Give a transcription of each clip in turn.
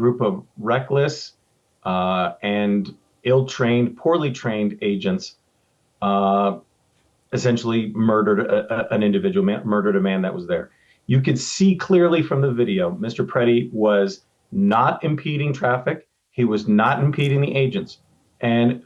group of reckless and ill-trained, poorly trained agents essentially murdered an individual, murdered a man that was there. You could see clearly from the video, Mr. Pretti was not impeding traffic. He was not impeding the agents. And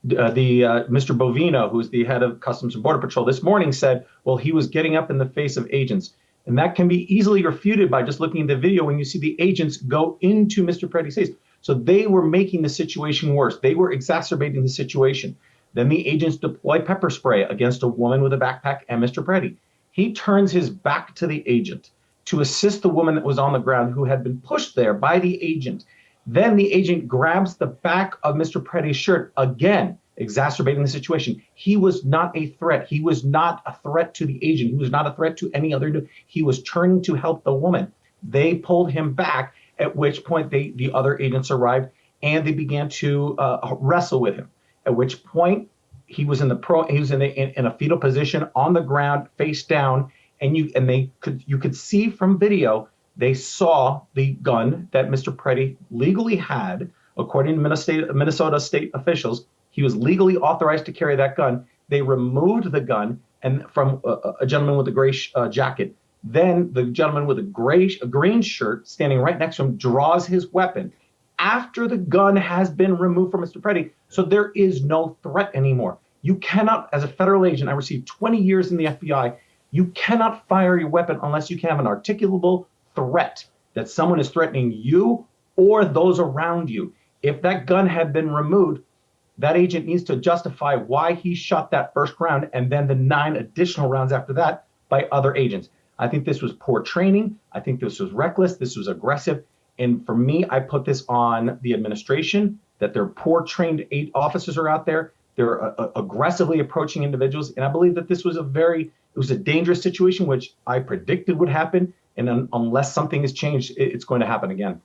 Mr. Bovino, who's the head of Customs and Border Patrol, this morning said, well, he was getting up in the face of agents. And that can be easily refuted by just looking at the video when you see the agents go into Mr. Pretti's face. So they were making the situation worse. They were exacerbating the situation. Then the agents deploy pepper spray against a woman with a backpack and Mr. Pretti. He turns his back to the agent to assist the woman that was on the ground who had been pushed there by the agent. Then the agent grabs the back of Mr. Pretti's shirt, again, exacerbating the situation. He was not a threat. He was not a threat to the agent. He was not a threat to any other. He was turning to help the woman. They pulled him back, at which point the other agents arrived and they began to wrestle with him. At which point he was in a fetal position on the ground, face down, and you could see from video. They saw the gun that Mr. Pretti legally had, according to Minnesota state officials. He was legally authorized to carry that gun. They removed the gun and from a gentleman with a gray jacket. Then the gentleman with a green shirt standing right next to him draws his weapon after the gun has been removed from Mr. Pretti. So there is no threat anymore. You cannot, as a federal agent, I received 20 years in the FBI, you cannot fire your weapon unless you can have an articulable threat that someone is threatening you or those around you. If that gun had been removed, that agent needs to justify why he shot that first round and then the 9 additional rounds after that by other agents. I think this was poor training. I think this was reckless. This was aggressive. And for me, I put this on the administration, that their poor trained officers are out there. They're aggressively approaching individuals. And I believe that this was it was a dangerous situation, which I predicted would happen. And unless something is changed, it's going to happen again.